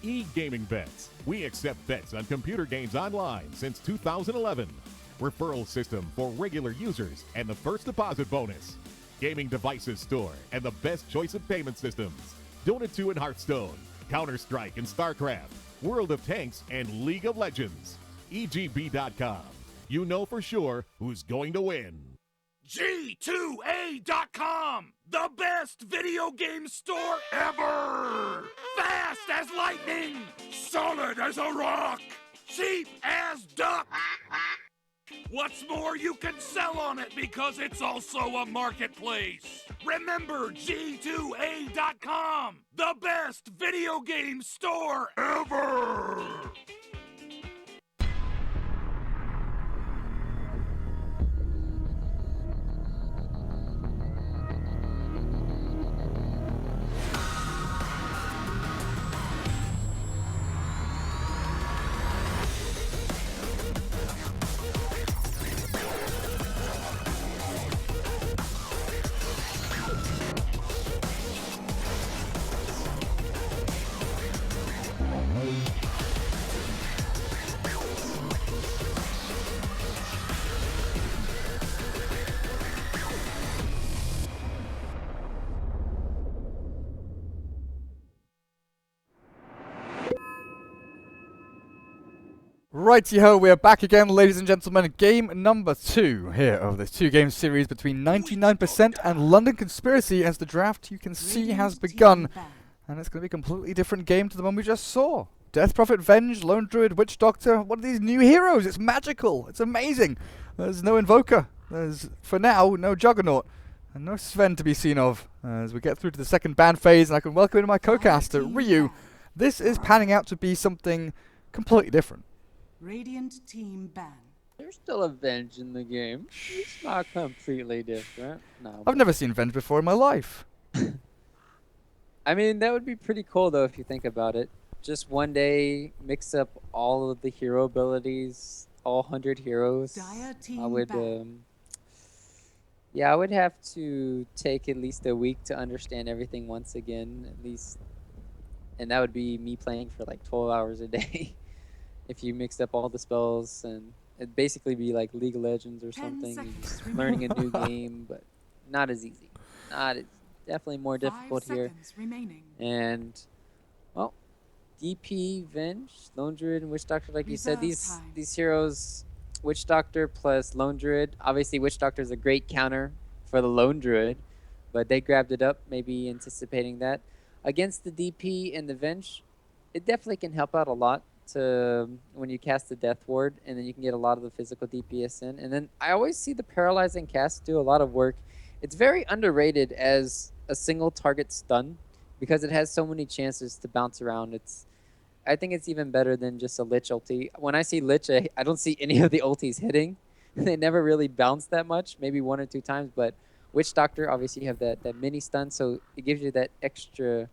e-gaming bets. We accept bets on computer games online since 2011. Referral system for regular users and the first deposit bonus. Gaming devices store and the best choice of payment systems. Dota 2 and Hearthstone, Counter-Strike and StarCraft, World of Tanks and League of Legends. EGB.com. You know for sure who's going to win. G2A.com, the best video game store ever! Fast as lightning, solid as a rock, cheap as duck. What's more, you can sell on it because it's also a marketplace. Remember G2A.com, the best video game store ever! Righty-ho, we are back again, ladies and gentlemen. Game number 2 here of this 2-game series between 99% and London Conspiracy, as the draft, you can see, has begun. And it's going to be a completely different game to the one we just saw. Death Prophet, Venge, Lone Druid, Witch Doctor, what are these new heroes? It's magical, it's amazing. There's no Invoker, there's, for now, no Juggernaut, and no Sven to be seen of. As we get through to the second ban phase, and I can welcome in my co-caster, Ryu. This is panning out to be something completely different. Radiant team ban. There's still a Venge in the game. It's not completely different. No. I've never seen Venge before in my life. I mean, that would be pretty cool though if you think about it. Just one day, mix up all of the hero abilities, all 100 heroes. I would, yeah, I would have to take at least a week to understand everything once again, at least, and that would be me playing for like 12 hours a day. If you mixed up all the spells, and it'd basically be like League of Legends or something, learning a new game, but not as easy. Definitely more difficult here. And, well, DP, Venge, Lone Druid, and Witch Doctor, like you said, these heroes, Witch Doctor plus Lone Druid. Obviously, Witch Doctor is a great counter for the Lone Druid, but they grabbed it up, maybe anticipating that. Against the DP and the Venge, it definitely can help out a lot. To when you cast the Death Ward, and then you can get a lot of the physical DPS in. And then I always see the Paralyzing Cast do a lot of work. It's very underrated as a single target stun because it has so many chances to bounce around. I think it's even better than just a Lich ulti. When I see Lich, I don't see any of the ultis hitting. They never really bounce that much, maybe 1 or 2 times. But Witch Doctor, obviously you have that mini stun, so it gives you that extra.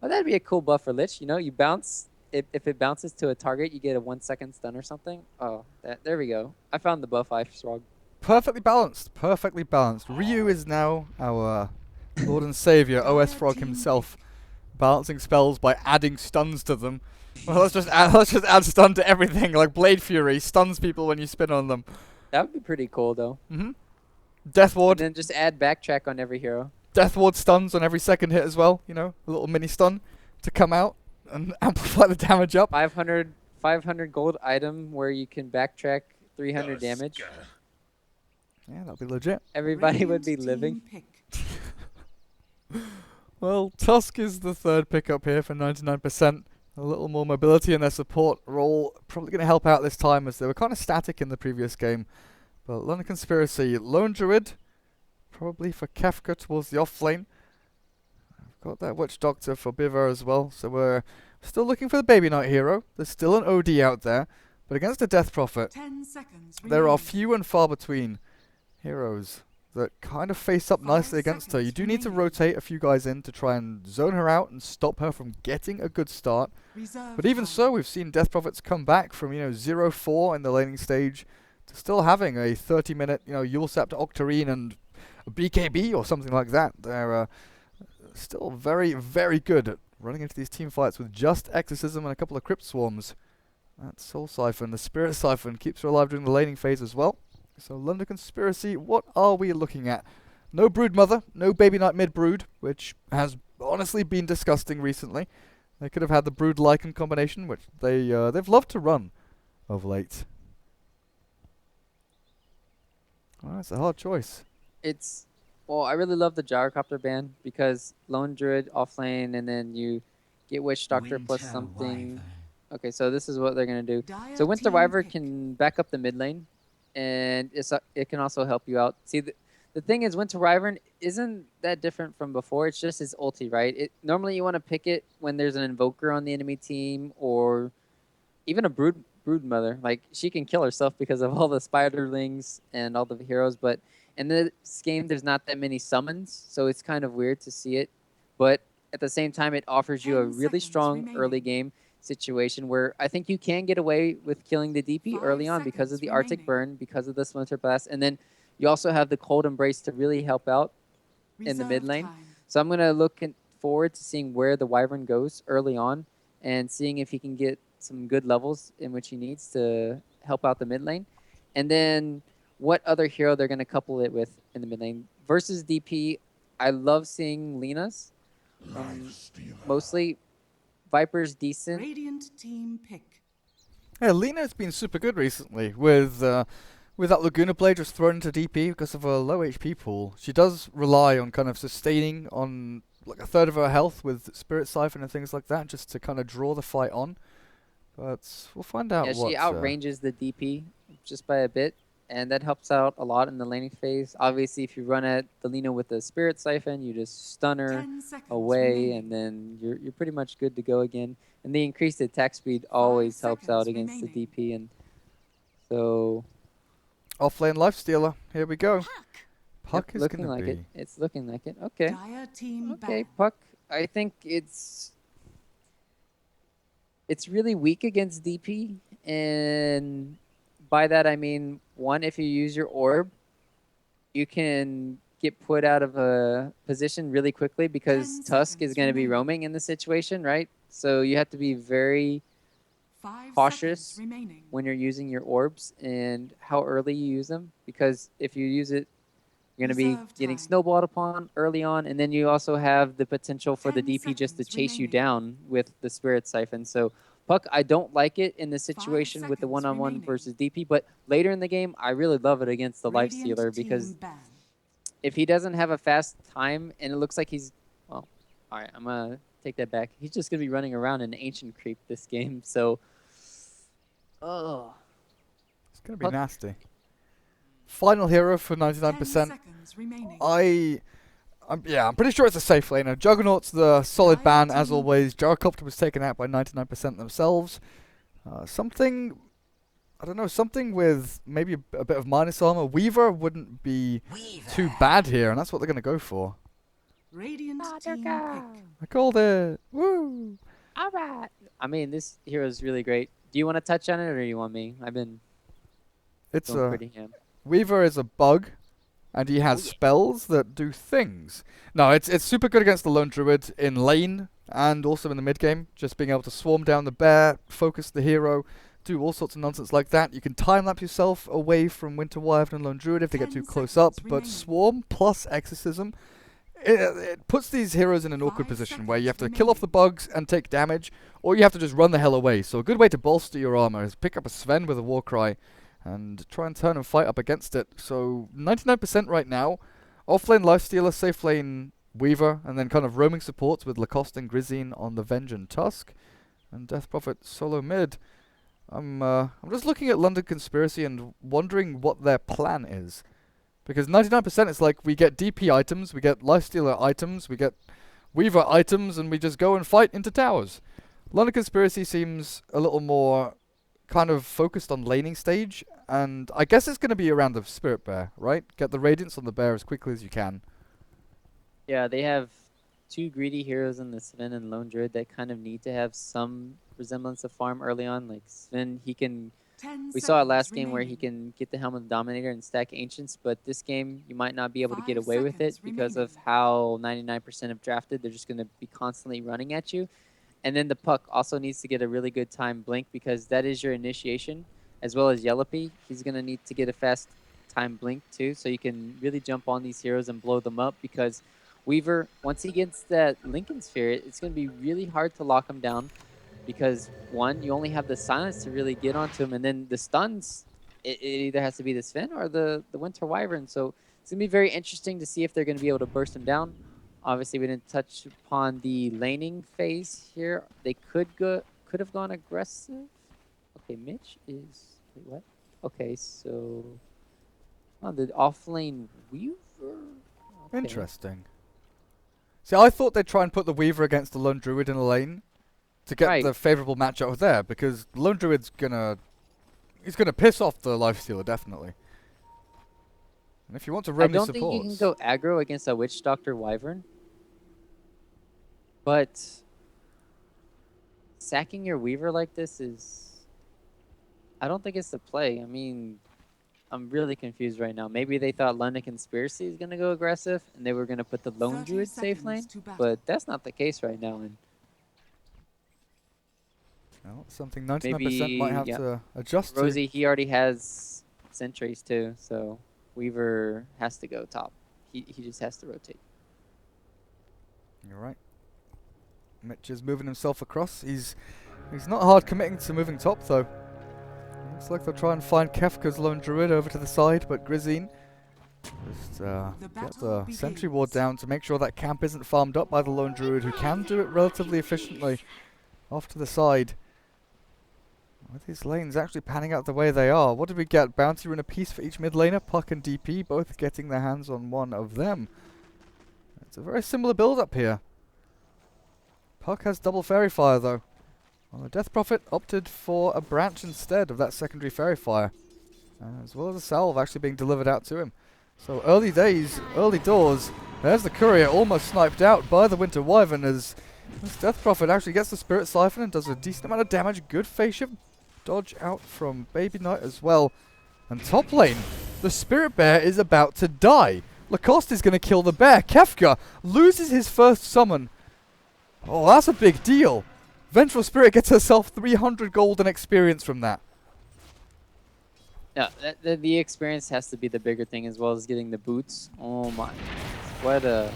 Well, that'd be a cool buff for Lich. You know, you bounce. If it bounces to a target, you get a 1-second stun or something. Oh, there we go. I found the buff, Frog. Perfectly balanced. Perfectly balanced. Ryu is now our Lord and Savior, OS Frog himself, balancing spells by adding stuns to them. Well, let's just add stun to everything, like Blade Fury stuns people when you spin on them. That would be pretty cool, though. Death Ward. And then just add backtrack on every hero. Death Ward stuns on every second hit as well. You know, a little mini stun to come out and amplify the damage up. 500 gold item where you can backtrack 300 damage. Yeah, that'll be legit. Everybody would be living. Well, Tusk is the third pickup here for 99%. A little more mobility in their support role. Probably going to help out this time as they were kind of static in the previous game. But London Conspiracy, Lone Druid, probably for Kefka towards the off lane. Got that Witch Doctor for Biver as well, so we're still looking for the Baby Knight hero. There's still an OD out there, but against a Death Prophet, there are few and far between heroes that kind of face up nicely against her. You do need to rotate a few guys in to try and zone her out and stop her from getting a good start. But even so, we've seen Death Prophets come back from 0-4 in the laning stage to still having a 30-minute Yule Scepter Octarine and a BKB or something like that. They're still very, very good at running into these team fights with just Exorcism and a couple of Crypt Swarms. That Soul Siphon, the Spirit Siphon, keeps her alive during the laning phase as well. So London Conspiracy, what are we looking at? No Brood Mother, no Baby Knight mid Brood, which has honestly been disgusting recently. They could have had the Brood Lycan combination, which they've loved to run of late. Well, it's a hard choice. Well, I really love the Gyrocopter ban because Lone Druid offlane, and then you get Witch Doctor plus something. Okay, so this is what they're gonna do. So Winter Wyvern can back up the mid lane, and it can also help you out. See, the thing is, Winter Wyvern isn't that different from before. It's just his ulti, right? Normally you want to pick it when there's an Invoker on the enemy team, or even a Brood Mother. Like, she can kill herself because of all the Spiderlings and all the heroes, but in this game there's not that many summons, so it's kind of weird to see it. But at the same time, it offers you a really strong early game situation where I think you can get away with killing the DP early on because of the Arctic Burn, because of the Splinter Blast, and then you also have the Cold Embrace to really help out in the mid lane. So I'm going to look forward to seeing where the Wyvern goes early on and seeing if he can get some good levels in which he needs to help out the mid lane. And then what other hero they're going to couple it with in the mid lane. Versus DP, I love seeing Lina's. Mostly Viper's decent. Radiant team pick. Yeah, Lina's been super good recently with that Laguna Blade just thrown into DP because of her low HP pool. She does rely on kind of sustaining on like a third of her health with Spirit Siphon and things like that, just to kind of draw the fight on. But we'll find out. Yeah, she outranges the DP just by a bit, and that helps out a lot in the laning phase. Obviously, if you run at the Lina with the Spirit Siphon, you just stun her away, and then you're pretty much good to go again. And the increased attack speed always helps out against the DP, and so offlane Lifestealer. Here we go. Puck yep, is looking gonna like be. it. It's looking like it. Okay. Dire team Okay, Puck. I think it's really weak against DP, and by that I mean, one, if you use your orb, you can get put out of a position really quickly because Tusk is going to be roaming in the situation, right? So you have to be very cautious when you're using your orbs and how early you use them, because if you use it, you're going to be getting snowballed upon early on, and then you also have the potential for the DP just to chase you down with the Spirit Siphon. So Puck, I don't like it in the situation with the one-on-one versus DP, but later in the game, I really love it against the Lifestealer because if he doesn't have a fast time, and it looks like he's, well, all right, I'm going to take that back. He's just going to be running around in Ancient Creep this game, so, it's going to be nasty. Final hero for 99%. I'm pretty sure it's a safe laner. Juggernaut's the solid ban as always. Gyrocopter was taken out by 99% themselves. Something with maybe a bit of minus armor. Weaver wouldn't be too bad here, and that's what they're going to go for. Radiant team pick. I called it. Woo! All right. I mean, this hero is really great. Do you want to touch on it, or do you want me? I've been going pretty ham. Weaver is a bug, and he has spells that do things. No, it's super good against the Lone Druid in lane and also in the mid game. Just being able to swarm down the bear, focus the hero, do all sorts of nonsense like that. You can time-lapse yourself away from Winter Wyvern and Lone Druid if they get too close up, but Swarm plus Exorcism, it puts these heroes in an awkward position where you have to kill off the bugs and take damage, or you have to just run the hell away. So a good way to bolster your armor is pick up a Sven with a Warcry and try and turn and fight up against it. So 99% right now. Offlane Lifestealer, safe lane Weaver, and then kind of roaming supports with Lacoste and Grisine on the Venge and Tusk, and Death Prophet solo mid. I'm just looking at London Conspiracy and wondering what their plan is. Because 99% is like, we get DP items, we get Lifestealer items, we get Weaver items, and we just go and fight into towers. London Conspiracy seems a little more kind of focused on laning stage, and I guess it's going to be around the Spirit Bear, right? Get the Radiance on the Bear as quickly as you can. Yeah, they have two greedy heroes in the Sven and Lone Druid that kind of need to have some resemblance of farm early on. Like Sven, he can We saw it last game where he can get the Helm of the Dominator and stack Ancients, but this game you might not be able to get away with it because of how 99% of drafted. They're just going to be constantly running at you. And then the Puck also needs to get a really good time blink because that is your initiation, as well as Yellowpy. He's going to need to get a fast time blink too, so you can really jump on these heroes and blow them up because Weaver, once he gets that Lincoln Sphere, it's going to be really hard to lock him down because, one, you only have the silence to really get onto him, and then the stuns, it either has to be the Sven or the Winter Wyvern. So it's going to be very interesting to see if they're going to be able to burst him down. Obviously, we didn't touch upon the laning phase here. They could have gone aggressive. Okay, Mitch is... Wait, what? Okay, so... Oh, the offlane Weaver? Okay. Interesting. See, I thought they'd try and put the Weaver against the Lone Druid in a lane to get the favourable matchup there, because the Lone Druid's he's gonna piss off the Lifestealer, definitely. And if you want to roam the supports... I don't think you can go aggro against a Witch Doctor Wyvern. But sacking your Weaver like this is... I don't think it's the play. I mean, I'm really confused right now. Maybe they thought London Conspiracy is going to go aggressive, and they were going to put the Lone Druid safe lane, but that's not the case right now. And well, something 99% might have to adjust Rosie, he already has sentries too, so Weaver has to go top. He just has to rotate. You're right. Mitch is moving himself across. He's not hard committing to moving top though. Looks like they'll try and find Kefka's Lone Druid over to the side, but Grizine just get the sentry ward down to make sure that camp isn't farmed up by the Lone Druid, who can do it relatively efficiently off to the side. With these lanes actually panning out the way they are, what did we get? Bounty Rune apiece for each mid laner, Puck and DP both getting their hands on one of them. It's a very similar build up here. Puck has double Fairy Fire though. Well, the Death Prophet opted for a branch instead of that secondary Fairy Fire, as well as a salve actually being delivered out to him. So early days, early doors, there's the Courier almost sniped out by the Winter Wyvern as this Death Prophet actually gets the Spirit Siphon and does a decent amount of damage. Good phase shift dodge out from Baby Knight as well. And top lane, the Spirit Bear is about to die. Lacoste is going to kill the bear. Kefka loses his first summon. Oh, that's a big deal. Vengeful Spirit gets herself 300 gold and experience from that. Yeah, the experience has to be the bigger thing, as well as getting the boots. Oh my. What a...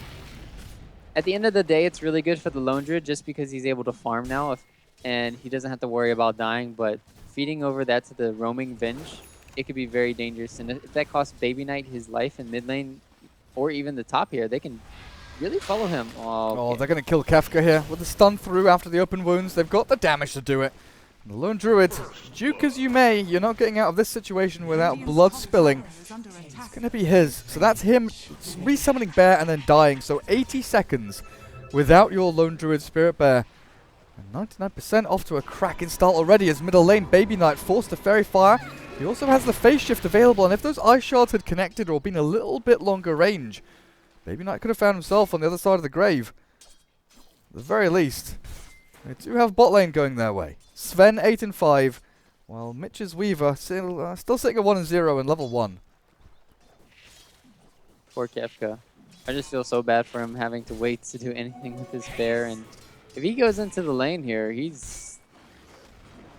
At the end of the day, it's really good for the Lone Druid just because he's able to farm now and he doesn't have to worry about dying, but feeding over that to the roaming Venge, it could be very dangerous. And if that costs Baby Knight his life in mid lane, or even the top here, they can really follow him. Oh, they're going to kill Kefka here with the stun through after the open wounds. They've got the damage to do it. The Lone Druid, duke as you may, you're not getting out of this situation without blood spilling. It's going to be his. So that's him resummoning Bear and then dying. So 80 seconds without your Lone Druid Spirit Bear. And 99% off to a cracking start already as middle lane Baby Knight forced to Fairy Fire. He also has the phase shift available, and if those Ice Shards had connected or been a little bit longer range, Baby Knight could have found himself on the other side of the grave. At the very least, they do have bot lane going their way. Sven 8 and 5, while Mitch's Weaver still sitting at 1 and 0 in level 1. Poor Kefka. I just feel so bad for him having to wait to do anything with his bear, and if he goes into the lane here, he's...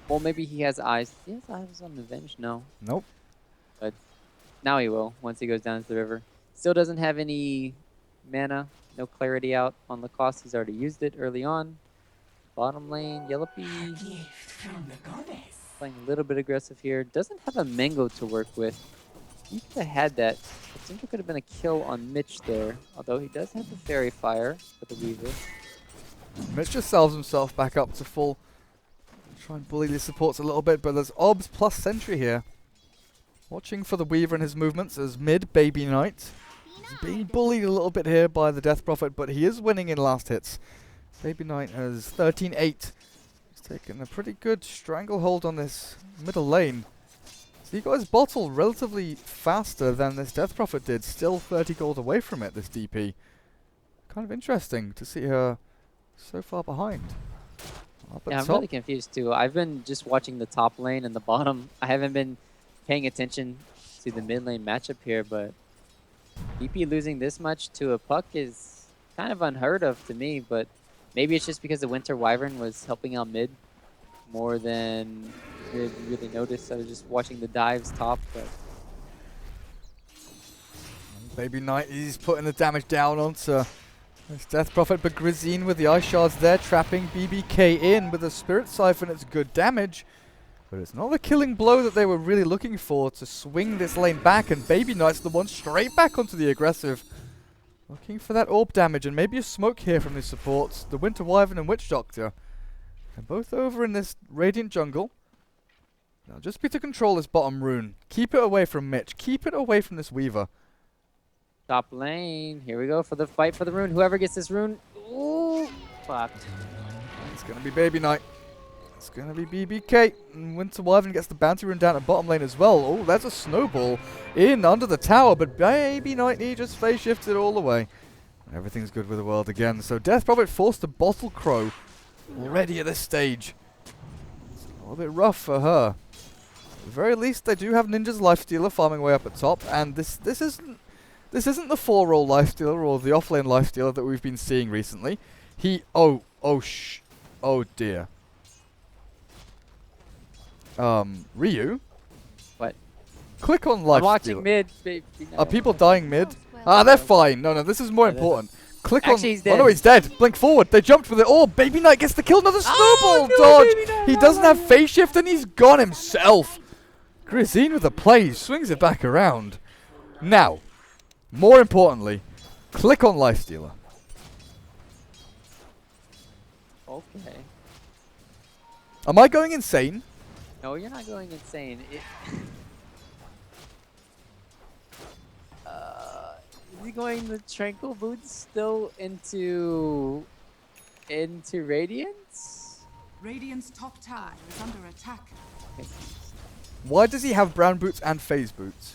Well, maybe he has eyes. He has eyes on the Venge? No. Nope. But now he will, once he goes down to the river. Still doesn't have any mana, no clarity out on Lacoste. He's already used it early on. Bottom lane, Yellowpy playing a little bit aggressive here. Doesn't have a Mango to work with. He could have had that. I think it could have been a kill on Mitch there. Although he does have the Fairy Fire for the Weaver. Mitch just salves himself back up to full. Try and bully the supports a little bit, but there's Obs plus Sentry here. Watching for the Weaver and his movements as mid Baby Knight. He's being bullied a little bit here by the Death Prophet, but he is winning in last hits. Baby Knight has 13-8. He's taken a pretty good stranglehold on this middle lane. So he got his bottle relatively faster than this Death Prophet did. Still 30 gold away from it, this DP. Kind of interesting to see her so far behind. Up at Yeah, I'm top. really confused too. I've been just watching the top lane and the bottom. I haven't been paying attention to the mid lane matchup here, but BP losing this much to a puck is kind of unheard of to me, but maybe it's just because the Winter Wyvern was helping out mid more than really noticed. I was just watching the dives top, but Baby Knight, he's putting the damage down onto this Death Prophet, but Grizine with the Ice Shards there, trapping BBK in with a Spirit Siphon. It's good damage, but it's not the killing blow that they were really looking for to swing this lane back, and Baby Knight's the one straight back onto the aggressive. Looking for that orb damage, and maybe a smoke here from the supports. The Winter Wyvern and Witch Doctor. They're both over in this Radiant jungle. Now just be to control this bottom rune. Keep it away from Mitch. Keep it away from this Weaver. top lane. Here we go for the fight for the rune. Whoever gets this rune, ooh, fucked. It's going to be Baby Knight. It's going to be BBK. And Winter Wyvern gets the bounty rune down at bottom lane as well. Oh, that's a snowball in under the tower. But Baby Knight, he just phase shifted all the way. Everything's good with the world again. So Death Prophet forced to Bottle Crow already at this stage. It's a little bit rough for her. At the very least, they do have Ninja's Lifestealer farming way up at top. And this isn't the 4-roll Lifestealer or the offlane Lifestealer that we've been seeing recently. Oh dear. Ryu? What? Click on Lifestealer. I'm watching mid. Baby. Are people dying mid? Ah, they're fine. No, this is more important. Click Actually, on. he's dead. Oh no, he's dead. Blink forward. They jumped with it. Oh, Baby Knight gets the kill. Another snowball dodge. He doesn't have phase shift and he's gone himself. Grizine with the play. Swings it back around. Now, more importantly, click on Lifestealer. Okay. Am I going insane? No, you're not going insane. Is he going the Tranquil Boots still into Radiance? Radiant's top tower is under attack. Okay. Why does he have brown boots and phase boots?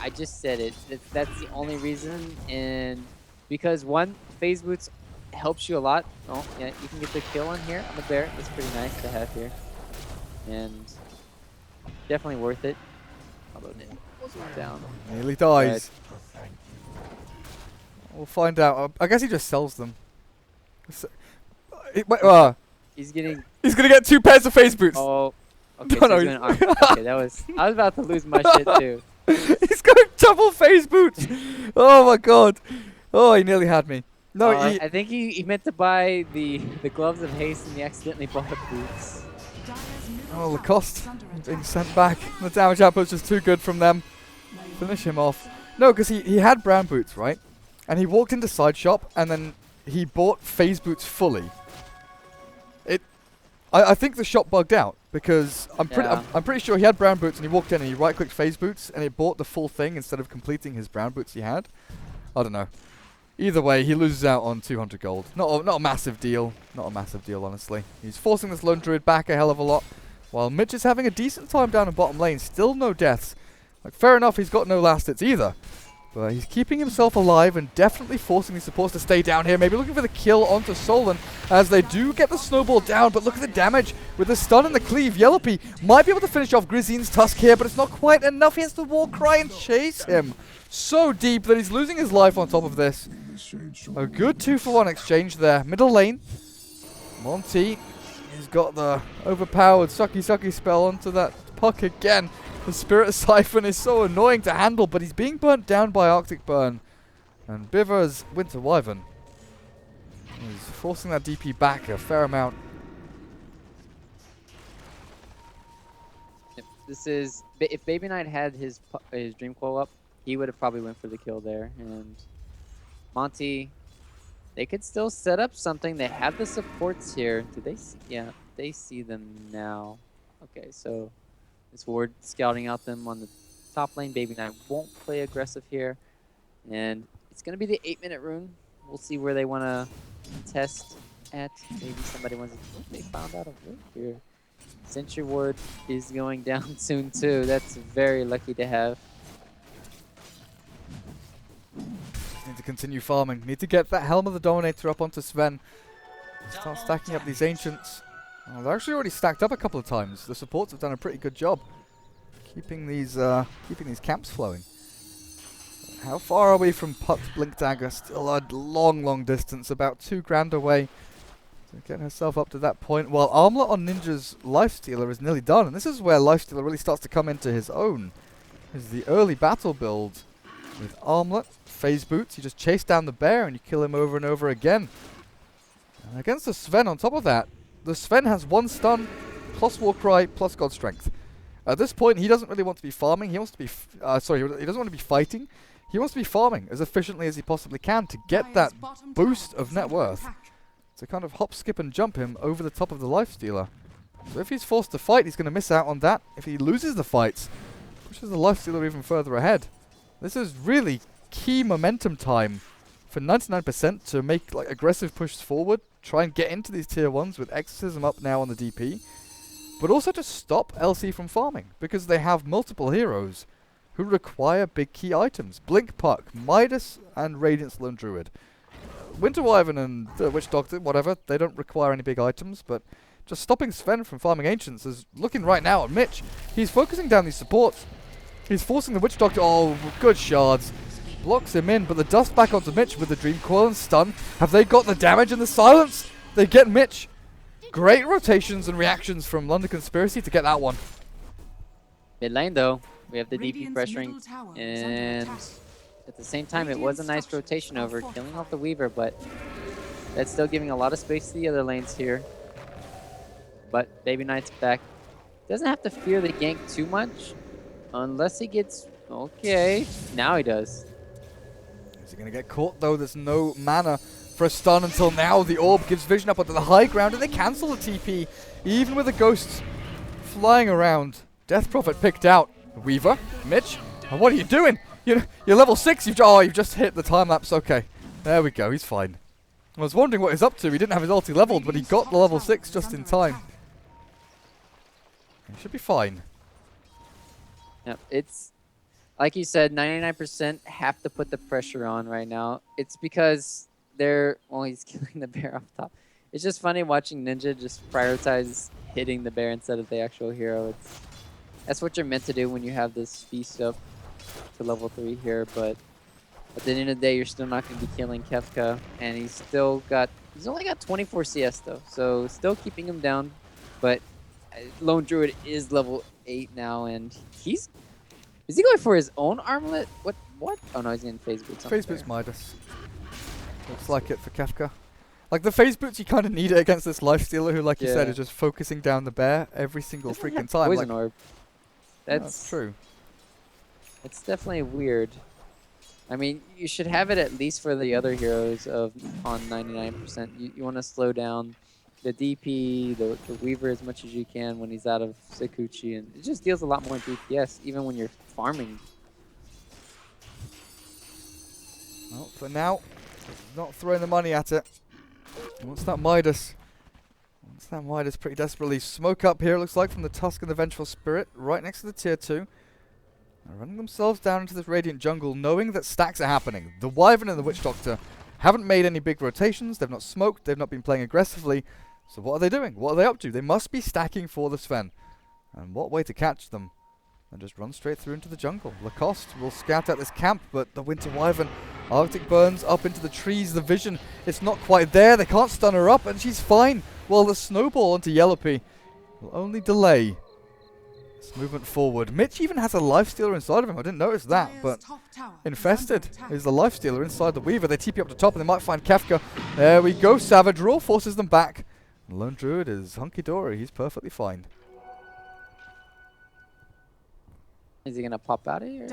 I just said it. That's the only reason, and because one, phase boots helps you a lot. Oh yeah, you can get the kill on here on the bear. That's pretty nice to have here, and definitely worth it. Although Nick was down. Nearly dies. We'll find out. I guess he just sells them. He's getting. He's gonna get 2 pairs of phase boots. Oh. Okay, No, so no, he's going armor. Okay, that was. I was about to lose my shit too. He's got double phase boots. Oh my god. Oh, he nearly had me. No, I think he meant to buy the gloves of haste and he accidentally bought boots. Oh, Lacoste being sent back. The damage output's just too good from them. Finish him off. No, because he had brown boots, right? And he walked into side shop and then he bought phase boots fully. I think the shop bugged out because I'm pretty sure he had brown boots and he walked in and he right-clicked phase boots and it bought the full thing instead of completing his brown boots he had. I don't know. Either way, he loses out on 200 gold. Not a massive deal. Not a massive deal, honestly. He's forcing this lone druid back a hell of a lot, while Mitch is having a decent time down in bottom lane. Still no deaths. Like, fair enough, he's got no last hits either. But he's keeping himself alive and definitely forcing his supports to stay down here. Maybe looking for the kill onto Solon as they do get the snowball down. But look at the damage with the stun and the cleave. Yellowpy might be able to finish off Grizine's tusk here, but it's not quite enough. He has to war cry and chase him so deep that he's losing his life on top of this. A good 2-for-1 exchange there. Middle lane. Monty has got the overpowered sucky spell onto that puck again. The Spirit Siphon is so annoying to handle, but he's being burnt down by Arctic Burn. And Biver's Winter Wyvern is forcing that DP back a fair amount. This is if Baby Knight had his Dream Coil up, he would have probably went for the kill there. And Monty, they could still set up something. They have the supports here. Do they see? Yeah, they see them now. Okay, so this ward scouting out them on the top lane. Baby Knight won't play aggressive here. And it's going to be the 8-minute rune. We'll see where they want to test at. Maybe somebody wants to... Oh, they found out a room here. Sentry ward is going down soon too. That's very lucky to have. Need to continue farming. Need to get that Helm of the Dominator up onto Sven. Start stacking up these Ancients. Oh, they're actually already stacked up a couple of times. The supports have done a pretty good job keeping these camps flowing. How far are we from Putt Blink Dagger? Still a long, long distance, about 2 grand away. So getting herself up to that point, while Armlet on Ninja's Lifestealer is nearly done, and this is where Lifestealer really starts to come into his own. Is the early battle build with Armlet, Phase Boots. You just chase down the bear and you kill him over and over again. And against the Sven on top of that, the Sven has 1 stun, plus Warcry, plus God Strength. At this point, he doesn't really want to be farming. He wants to be, he doesn't want to be fighting. He wants to be farming as efficiently as he possibly can to get that boost of net worth. To kind of hop, skip, and jump him over the top of the Lifestealer. So if he's forced to fight, he's going to miss out on that. If he loses the fights, pushes the Lifestealer even further ahead. This is really key momentum time for 99% to make like aggressive pushes forward, try and get into these tier 1s with Exorcism up now on the DP, but also to stop LC from farming, because they have multiple heroes who require big key items. Blink Puck, Midas, and Radiance Lone Druid. Winter Wyvern and Witch Doctor, whatever, they don't require any big items, but just stopping Sven from farming Ancients is looking right now at Mitch. He's focusing down these supports. He's forcing the Witch Doctor, oh, good shards. Blocks him in, but the dust back onto Mitch with the Dream Coil and stun. Have they got the damage and the silence? They get Mitch. Great rotations and reactions from London Conspiracy to get that one. Mid lane though, we have the DP pressuring, and at the same time, it was a nice rotation over, killing off the Weaver, but that's still giving a lot of space to the other lanes here. But Baby Knight's back. Doesn't have to fear the gank too much, unless he gets... Okay, now he does. Is he going to get caught, though? There's no mana for a stun until now. The orb gives vision up onto the high ground, and they cancel the TP, even with the ghosts flying around. Death Prophet picked out. Weaver, Mitch, what are you doing? You're level 6, you've just hit the time lapse. Okay, there we go, he's fine. I was wondering what he's up to. He didn't have his ulti leveled, but he got the level 6 just in time. He should be fine. Yep, it's like you said, 99% have to put the pressure on right now. It's because he's killing the bear off top. It's just funny watching Ninja just prioritize hitting the bear instead of the actual hero. That's what you're meant to do when you have this feast up to level 3 here, but at the end of the day, you're still not going to be killing Kefka, and he's only got 24 CS though, so still keeping him down, but Lone Druid is level 8 now, and is he going for his own armlet? What? Oh no, he's getting Phase Boots. Phase Boots Midas. Looks like it for Kefka. Like the Phase Boots, you kind of need it against this Lifestealer who, like you said, is just focusing down the bear every single freaking time. Poison Orb. That's true. It's definitely weird. I mean, you should have it at least for the other heroes on 99%. You want to slow down the DP, the Weaver as much as you can when he's out of Sakuchi, and it just deals a lot more DPS even when you're farming. Well, for now, not throwing the money at it. What's that Midas? What's that Midas pretty desperately? Smoke up here, looks like, from the Tusk and the Vengeful Spirit, right next to the tier 2. They're running themselves down into this Radiant jungle, knowing that stacks are happening. The Wyvern and the Witch Doctor haven't made any big rotations, they've not smoked, they've not been playing aggressively. So what are they doing? What are they up to? They must be stacking for the Sven. And what way to catch them? And just run straight through into the jungle. Lacoste will scout out this camp, but the Winter Wyvern, Arctic burns up into the trees. The vision, it's not quite there. They can't stun her up, and she's fine. Well, the snowball onto Yellowpea will only delay this movement forward. Mitch even has a Lifestealer inside of him. I didn't notice that, but Infested is the Lifestealer inside the Weaver. They TP up the top, and they might find Kefka. There we go. Savage Roar forces them back. Lone Druid is hunky-dory. He's perfectly fine. Is he going to pop out of here?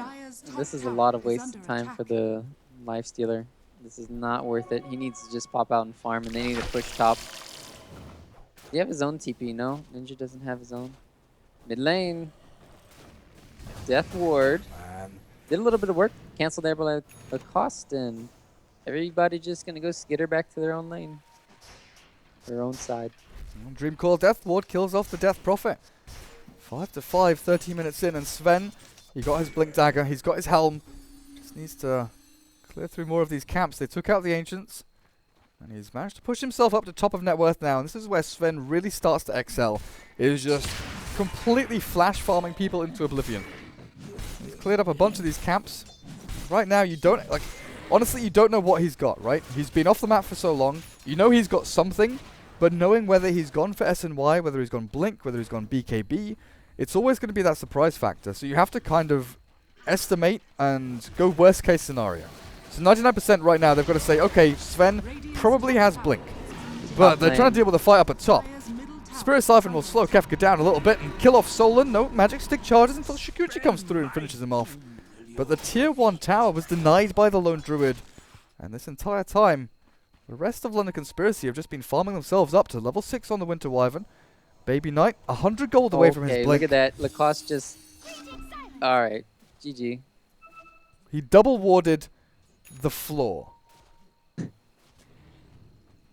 This is a lot of wasted time for the Lifestealer. This is not worth it. He needs to just pop out and farm, and they need to push top. Does he have his own TP? No, Ninja doesn't have his own. Mid lane. Death Ward. Did a little bit of work. Canceled there by a cost, and everybody just going to go skitter back to their own lane. Their own side. Dream Call Death Ward kills off the Death Prophet. 5 to 5, 13 minutes in, and Sven, he got his Blink Dagger, he's got his helm. Just needs to clear through more of these camps. They took out the Ancients. And he's managed to push himself up to top of net worth now. And this is where Sven really starts to excel. Is just completely flash farming people into oblivion. He's cleared up a bunch of these camps. Right now, you don't, like, honestly, you don't know what he's got, right? He's been off the map for so long. You know he's got something, but knowing whether he's gone for SNY, whether he's gone Blink, whether he's gone BKB, it's always going to be that surprise factor. So you have to kind of estimate and go worst case scenario. So 99% right now, they've got to say, okay, Sven probably has Blink. But they're trying to deal with a fight up at top. Spirit Siphon will slow Kefka down a little bit and kill off Solon. No Magic Stick charges until Shikuchi comes through and finishes him off. But the tier 1 tower was denied by the Lone Druid. And this entire time, the rest of London Conspiracy have just been farming themselves up to level 6 on the Winter Wyvern. Baby Knight, 100 gold away from his Blink. Look at that. Lacoste just... Alright, GG. He double warded the floor.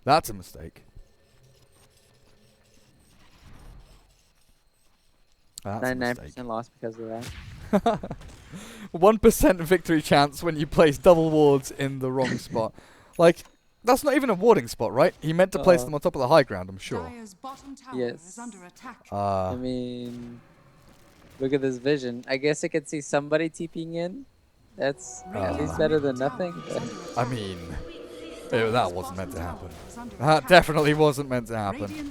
That's a mistake. 99% loss because of that. 1% victory chance when you place double wards in the wrong spot. Like, that's not even a warding spot, right? He meant to place them on top of the high ground, I'm sure. Yes. I mean, look at this vision. I guess I could see somebody TPing in. That's at least better than nothing. I mean, that wasn't meant to happen. That definitely wasn't meant to happen.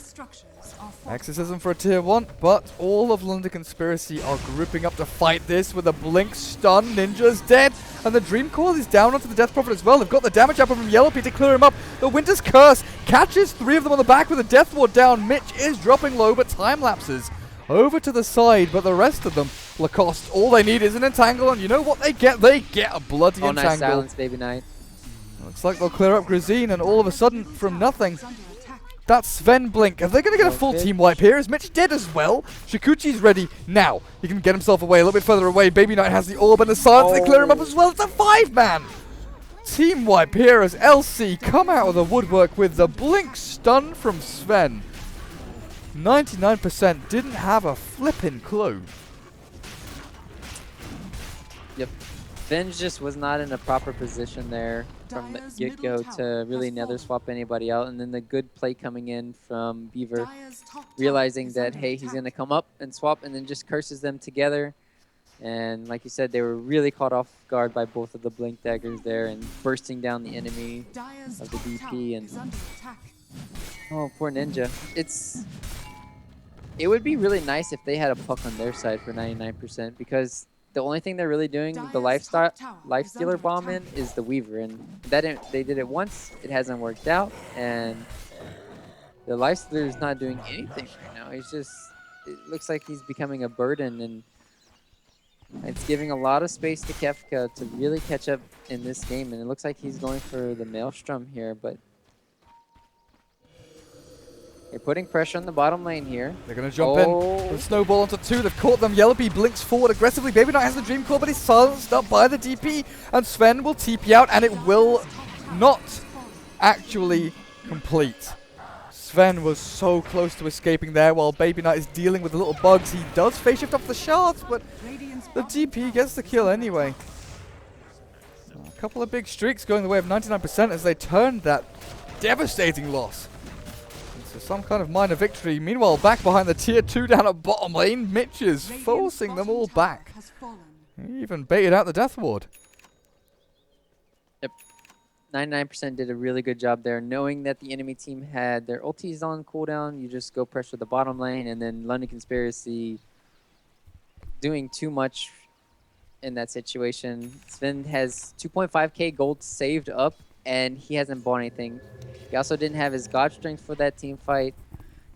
Exorcism for a tier 1, but all of London Conspiracy are grouping up to fight this with a Blink stun. Ninja's dead, and the Dream Coil is down onto the Death Prophet as well. They've got the damage up from Yellow Pete to clear him up. The Winter's Curse catches 3 of them on the back with a Death Ward down. Mitch is dropping low, but time lapses over to the side, but the rest of them, Lacoste, all they need is an entangle, and you know what they get? They get a bloody entangle. Nice silence, Baby Knight. Looks like they'll clear up Grazine, and all of a sudden, from nothing, that's Sven Blink. Are they going to get a full team wipe here? Is Mitch dead as well? Shikuchi's ready now. He can get himself away a little bit further away. Baby Knight has the orb and the silence. They clear him up as well. It's a 5-man. Team wipe here as LC come out of the woodwork with the Blink stun from Sven. 99% didn't have a flipping clue. Yep. Venge just was not in a proper position there from the get-go to really nether swap anybody out, and then the good play coming in from Beaver, realizing that, hey, he's going to come up and swap, and then just curses them together. And like you said, they were really caught off guard by both of the Blink daggers there and bursting down the enemy of the DP. And oh, poor Ninja. It would be really nice if they had a puck on their side for 99%, because the only thing they're really doing the Lifestealer bomb in is the Weaver, and they did it once. It hasn't worked out, and the Lifestealer is not doing anything right now. He's just, it looks like he's becoming a burden, and it's giving a lot of space to Kefka to really catch up in this game, and it looks like he's going for the Maelstrom here, but they're putting pressure on the bottom lane here. They're going to jump in with a snowball onto 2. They've caught them. Yellowpea blinks forward aggressively. Baby Knight has the Dream Core, but he's silenced up by the DP. And Sven will TP out, and it will not actually complete. Sven was so close to escaping there while Baby Knight is dealing with the little bugs. He does phase shift off the shards, but the DP gets the kill anyway. A couple of big streaks going the way of 99% as they turned that devastating loss into some kind of minor victory. Meanwhile, back behind the tier 2 down at bottom lane, Mitch is forcing them all back. He even baited out the Death Ward. Yep. 99% did a really good job there, knowing that the enemy team had their ultis on cooldown. You just go pressure the bottom lane, and then London Conspiracy doing too much in that situation. Sven has 2.5k gold saved up, and he hasn't bought anything. He also didn't have his God Strength for that team fight,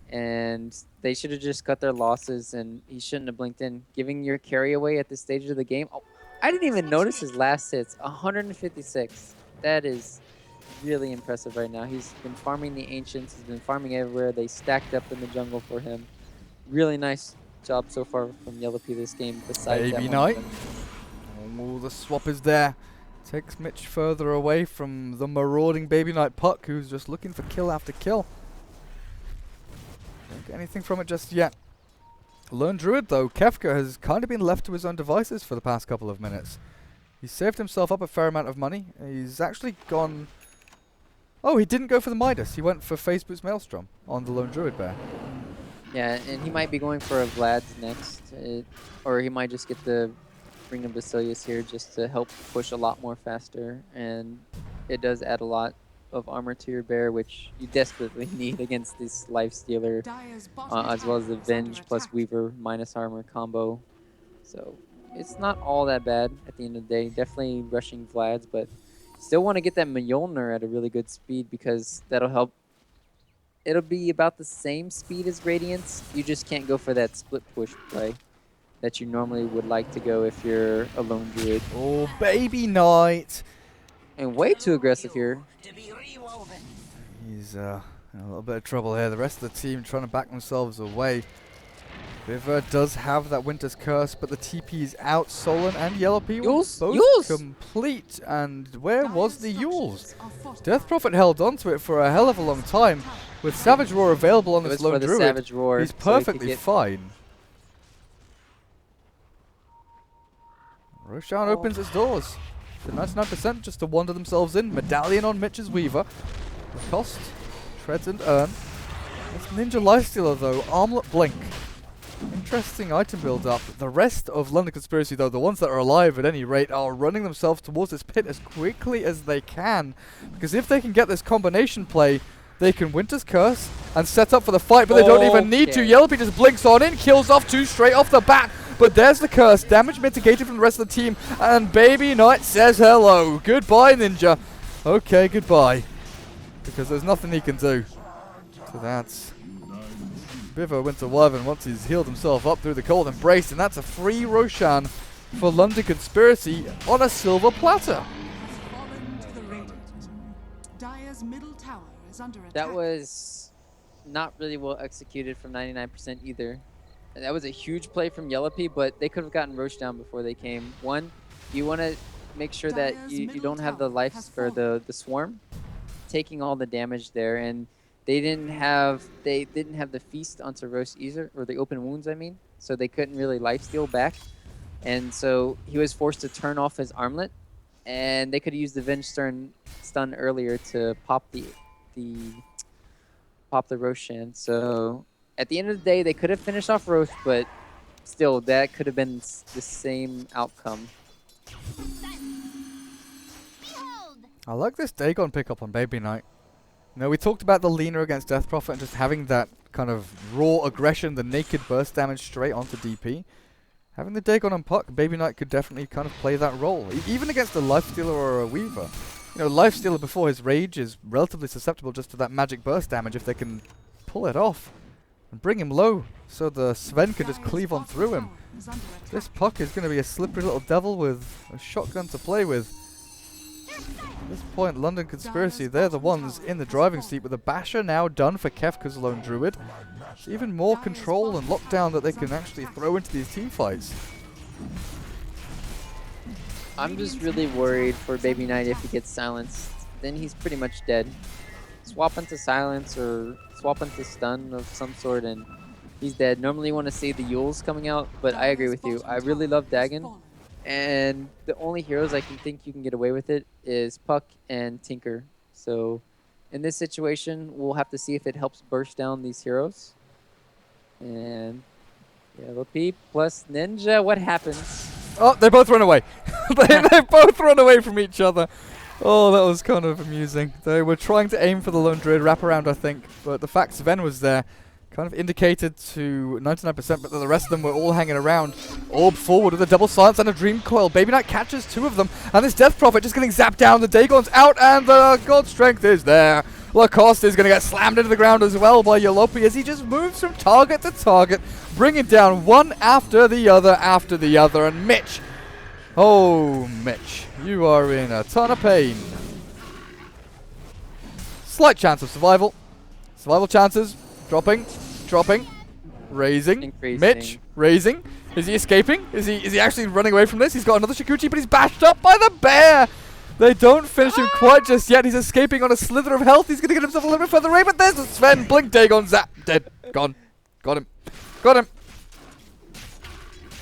and they should have just cut their losses, and he shouldn't have blinked in. Giving your carry away at this stage of the game. Oh, I didn't even notice his last hits. 156. That is really impressive right now. He's been farming the Ancients. He's been farming everywhere. They stacked up in the jungle for him. Really nice job so far from Yellowpea this game. Besides Baby Knight. Oh, the swap is there. Takes Mitch further away from the marauding Baby Knight Puck, who's just looking for kill after kill. Don't get anything from it just yet. Lone Druid, though, Kefka has kind of been left to his own devices for the past couple of minutes. He's saved himself up a fair amount of money. He's actually gone... Oh, he didn't go for the Midas. He went for Facebook's Maelstrom on the Lone Druid Bear. Yeah, and he might be going for a Vlad's next. Or he might just get the Ring of Basilius here just to help push a lot more faster. And it does add a lot of armor to your bear, which you desperately need against this Lifestealer, as well as the Venge plus Weaver minus armor combo. So it's not all that bad at the end of the day. Definitely rushing Vlad's, but still want to get that Mjolnir at a really good speed because that'll help. It'll be about the same speed as Radiance. You just can't go for that split push play that you normally would like to go if you're a lone druid. Oh, Baby Knight. And way too aggressive here. He's in a little bit of trouble here. The rest of the team trying to back themselves away. River does have that Winter's Curse, but the TP is out. Solon and Yellow P Yules! both Yules! complete. And where was the Yules? Death Prophet held onto it for a hell of a long time. With Savage Roar available on this lone druid, Savage Roar, he's so perfectly fine. Roshan opens its doors. The 99% just to wander themselves in. Medallion on Mitch's Weaver. The cost, treads and earn. This Ninja Lifestealer though, Armlet Blink. Interesting item build up. The rest of London Conspiracy though, the ones that are alive at any rate, are running themselves towards this pit as quickly as they can. Because if they can get this combination play, they can Winter's Curse and set up for the fight, but they don't even need to. Yellowpea just blinks on in, kills off 2 straight off the bat. But there's the curse, damage mitigated from the rest of the team, and Baby Knight says hello. Goodbye, Ninja. Okay, goodbye. Because there's nothing he can do. So that's Bivo Winter Wyvern once he's healed himself up through the cold embrace, and that's a free Roshan for London Conspiracy on a silver platter. That was not really well executed from 99% either. And that was a huge play from Yellowpea, but they could have gotten Roche down before they came. One, you want to make sure that you don't have the life or the swarm taking all the damage there, and they didn't have the feast onto Roche either, or the open wounds I mean, so they couldn't really lifesteal back, and so he was forced to turn off his armlet, and they could have used the Venge stun earlier to pop the Roshan. So at the end of the day, they could have finished off Roche, but still, that could have been the same outcome. I like this Dagon pickup on Baby Knight. You know, we talked about the leaner against Death Prophet and just having that kind of raw aggression, the naked burst damage straight onto DP. Having the Dagon on Puck, Baby Knight could definitely kind of play that role. Even against a Lifestealer or a Weaver. You know, Lifestealer before his rage is relatively susceptible just to that magic burst damage if they can pull it off and bring him low so the Sven can just cleave on through him. This Puck is going to be a slippery little devil with a shotgun to play with. At this point, London Conspiracy, they're the ones in the driving seat with the Basher now done for Kefka's Lone Druid. It's even more control and lockdown that they can actually throw into these team fights. I'm just really worried for Baby Knight if he gets silenced. Then he's pretty much dead. Swap into silence or swap into stun of some sort and he's dead. Normally you want to see the Yules coming out, but I agree with you. I really love Dagon. And the only heroes I can think you can get away with it is Puck and Tinker. So in this situation, we'll have to see if it helps burst down these heroes. And Yellow Peep plus Ninja, what happens? Oh, they both run away. they both run away from each other. Oh, that was kind of amusing. They were trying to aim for the Lone Druid wraparound, I think. But the fact Sven was there kind of indicated to 99%, but the rest of them were all hanging around. Orb forward with a double silence and a Dream Coil. Baby Knight catches 2 of them, and this Death Prophet just getting zapped down. The Dagon's out, and the God Strength is there. Lacoste is going to get slammed into the ground as well by Yellowpea as he just moves from target to target, bringing down one after the other, and Mitch. Oh, Mitch, you are in a ton of pain. Slight chance of survival. Survival chances. Dropping, raising, Increasing. Mitch, raising. Is he escaping? Is he actually running away from this? He's got another Shikuchi, but he's bashed up by the bear. They don't finish him quite just yet. He's escaping on a slither of health. He's going to get himself a little bit further away, but there's a Sven. Blink, Dagon, zap, dead, gone. Got him.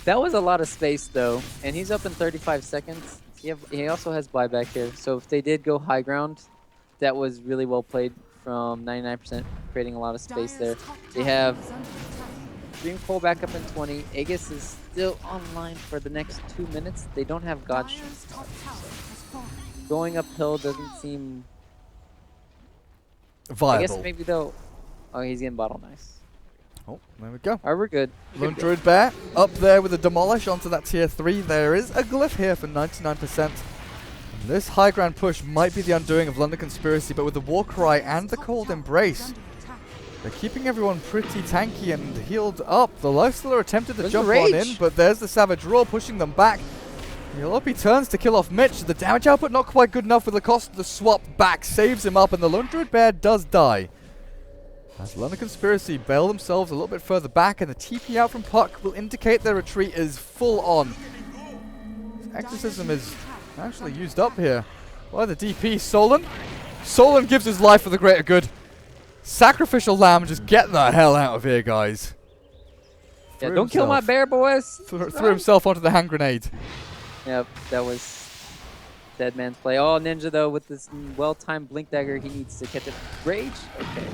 That was a lot of space though, and he's up in 35 seconds. He also has buyback here, so if they did go high ground, that was really well played from 99%, creating a lot of space there. They have Dream Coal back up in 20. Aegis is still online for the next 2 minutes. They don't have God Strength. So going uphill doesn't seem viable. I guess maybe though. Oh, he's getting bottle nice. Oh, there we go. Alright, we're good. Lone Druid Bear up there with a Demolish onto that tier 3. There is a glyph here for 99%. This high ground push might be the undoing of London Conspiracy, but with the Warcry and the Cold Embrace, they're keeping everyone pretty tanky and healed up. The Lifestealer attempted to jump on in, but there's the Savage Roar pushing them back. Yellowpy turns to kill off Mitch. The damage output not quite good enough with the cost of the swap back. Saves him up, and the Lone Druid Bear does die. As London Conspiracy bail themselves a little bit further back, and the TP out from Puck will indicate their retreat is full on. Exorcism is actually used up here by the DP. Solon gives his life for the greater good. Sacrificial lamb, just get the hell out of here, guys. Yeah, don't kill my bear, boys. Threw himself onto the hand grenade. Yep, that was dead man's play. Oh, Ninja though with this well-timed blink dagger, he needs to catch it. Rage. Okay.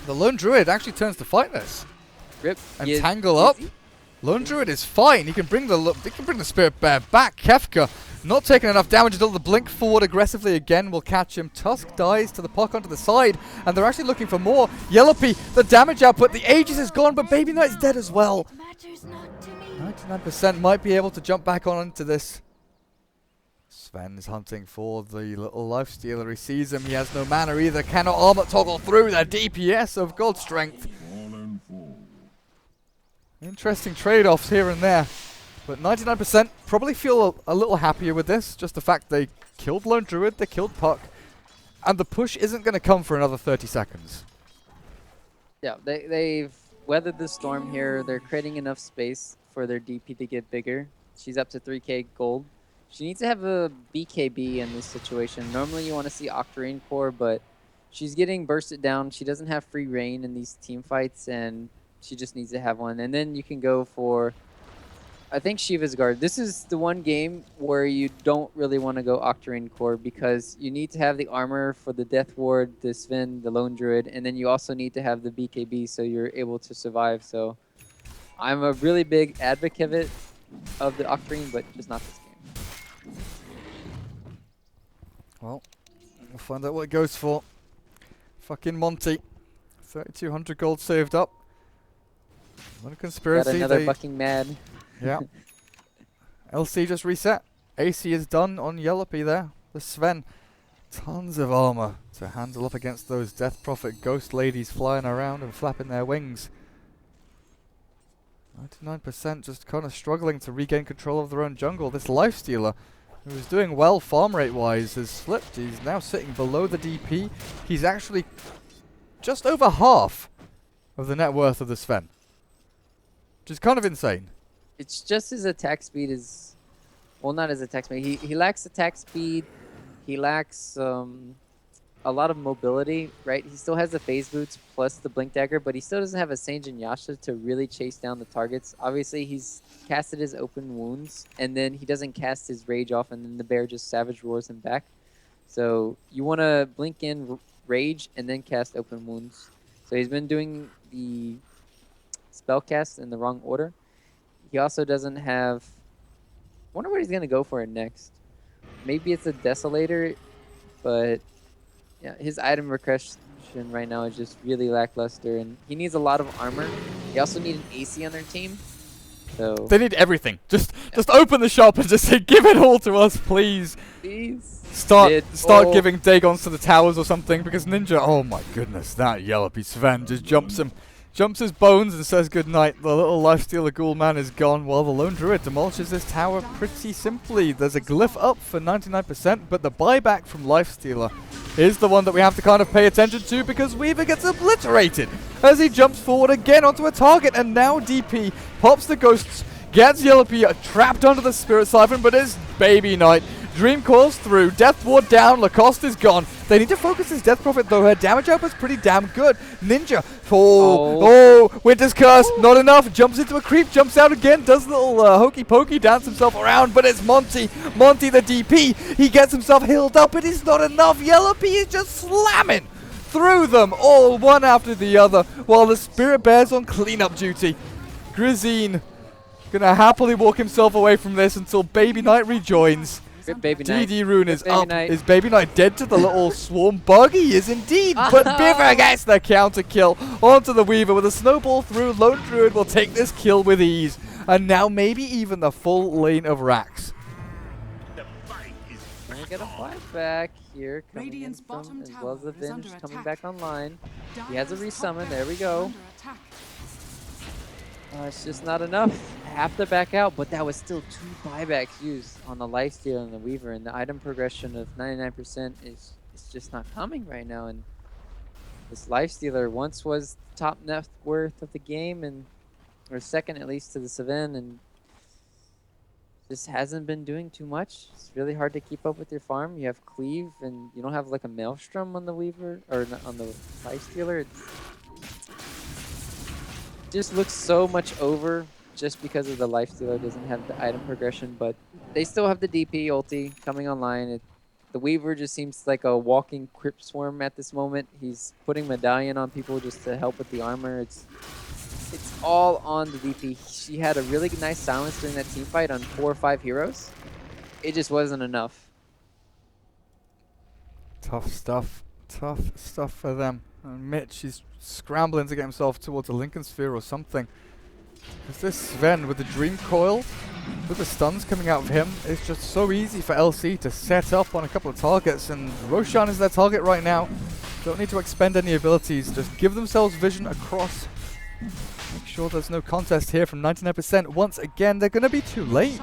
The Lone Druid actually turns to fight this. Rip. And tangle up. Lone Druid is fine. He can bring the Spirit Bear back. Kefka not taking enough damage until the blink forward aggressively again will catch him. Tusk dies to the Puck onto the side, and they're actually looking for more. Yellowpy, the damage output, the Aegis is gone, but Baby Knight's dead as well. 99% might be able to jump back on into this. Sven is hunting for the little Lifestealer. He sees him. He has no mana either. Cannot armor toggle through the DPS of God Strength. Interesting trade-offs here and there. But 99% probably feel a little happier with this. Just the fact they killed Lone Druid, they killed Puck. And the push isn't going to come for another 30 seconds. Yeah, they've weathered the storm here. They're creating enough space for their DP to get bigger. She's up to 3k gold. She needs to have a BKB in this situation. Normally you want to see Octarine Core, but she's getting bursted down. She doesn't have free reign in these team fights, and she just needs to have one. And then you can go for, I think, Shiva's Guard. This is the one game where you don't really want to go Octarine Core because you need to have the armor for the Death Ward, the Sven, the Lone Druid, and then you also need to have the BKB so you're able to survive. So I'm a really big advocate of the Octarine, but just not this game. Well, we'll find out what it goes for. Fucking Monty. 3,200 gold saved up. One Conspiracy. Got another fucking mad. Yeah. LC just reset. AC is done on Yellowpy there. The Sven. Tons of armor to handle up against those Death Prophet ghost ladies flying around and flapping their wings. 99% just kind of struggling to regain control of their own jungle. This Lifestealer, who was doing well farm rate wise, has slipped. He's now sitting below the DP. He's actually just over half of the net worth of the Sven, which is kind of insane. It's just his attack speed is, well, not his attack speed. He lacks attack speed. He lacks a lot of mobility, right? He still has the phase boots plus the blink dagger, but he still doesn't have a Sage and Yasha to really chase down the targets. Obviously, he's casted his open wounds, and then he doesn't cast his rage off, and then the bear just savage roars him back. So you want to blink in rage and then cast open wounds. So he's been doing the spell cast in the wrong order. He also doesn't have, I wonder what he's going to go for next. Maybe it's a Desolator, but yeah, his item regression right now is just really lackluster, and he needs a lot of armor. They also need an AC on their team. So they need everything. Just open the shop and just say, give it all to us, please. Please. Start giving Dagons to the towers or something, because Ninja, oh my goodness, that Yellowpy Sven just jumps his bones and says goodnight. The little Lifestealer Ghoul man is gone, while the Lone Druid demolishes this tower pretty simply. There's a glyph up for 99%, but the buyback from Lifestealer is the one that we have to kind of pay attention to, because Weaver gets obliterated as he jumps forward again onto a target, and now DP pops the ghosts, gets Yellowpy trapped under the Spirit Siphon, but it's Baby Knight Dream Coil's through. Death Ward down. Lacoste is gone. They need to focus his Death Prophet, though. Her damage output's pretty damn good. Ninja. Oh, Winter's Curse. Not enough. Jumps into a creep. Jumps out again. Does a little hokey pokey. Dance himself around. But it's Monty. Monty the DP. He gets himself healed up. It is not enough. Yellow P is just slamming through them all, one after the other, while the Spirit Bear's on cleanup duty. Grizine gonna happily walk himself away from this until Baby Knight rejoins. Good Baby Knight. DD Rune is Baby up. Knight. Is Baby Knight dead to the little swarm bug? He is indeed. But Biver gets the counter kill onto the Weaver with a snowball through. Lone Druid will take this kill with ease. And now maybe even the full lane of Rax. Gonna get a flashback here coming in Radiant's from, bottom as well as the tower is Venge under coming attack. back online. He has a Dire's top resummon. There we go. under attack. It's just not enough. Have to back out, but that was still 2 buybacks used on the lifesteal and the Weaver, and the item progression of 99% is just not coming right now. And this lifestealer once was top net worth of the game, and or second at least to the Savin, and just hasn't been doing too much. It's really hard to keep up with your farm. You have Cleave, and you don't have like a Maelstrom on the Weaver or on the lifestealer. It just looks so much over just because of the lifestealer doesn't have the item progression, but they still have the DP ulti coming online. The Weaver just seems like a walking Crypt Swarm at this moment. He's putting Medallion on people just to help with the armor. It's all on the DP. She had a really nice silence during that team fight on 4 or 5 heroes. It just wasn't enough. Tough stuff. Tough stuff for them. And Mitch is scrambling to get himself towards a Lincoln Sphere or something. Because this Sven with the Dream Coil, with the stuns coming out of him, it's just so easy for LC to set up on a couple of targets. And Roshan is their target right now. Don't need to expend any abilities. Just give themselves vision across. Make sure there's no contest here from 99%. Once again, they're going to be too late.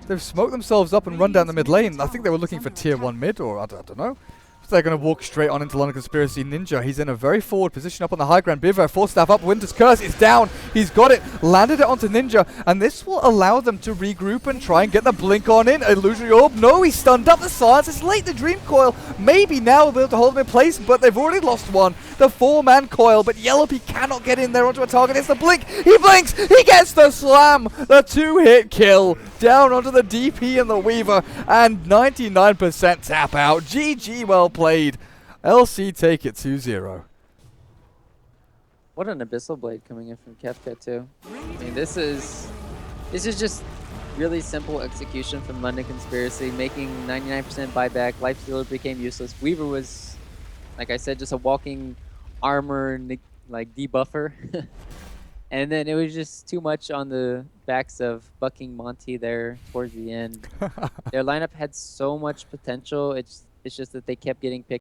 They've smoked themselves up and run down the mid lane. I think they were looking for tier 1 mid, or I don't know. So they're going to walk straight on into London Conspiracy. Ninja, he's in a very forward position up on the high ground. Biver, 4-staff up. Winter's Curse is down. He's got it. Landed it onto Ninja. And this will allow them to regroup and try and get the blink on in. Illusory Orb. No, he's stunned up. The silence. It's late. The Dream Coil. Maybe now we'll be able to hold him in place, but they've already lost one. The 4-man coil, but Yellowpea cannot get in there onto a target. It's the blink. He blinks. He gets the slam. The 2-hit kill. Down onto the DP and the Weaver. And 99% tap out. GG, well played. LC take it 2-0. What an Abyssal Blade coming in from Kefka too. I mean, this is just really simple execution from London Conspiracy, making 99% buyback. Lifestealer became useless. Weaver was, like I said, just a walking armor like debuffer. And then it was just too much on the backs of Bucking Monty there towards the end. Their lineup had so much potential. It's just that they kept getting picked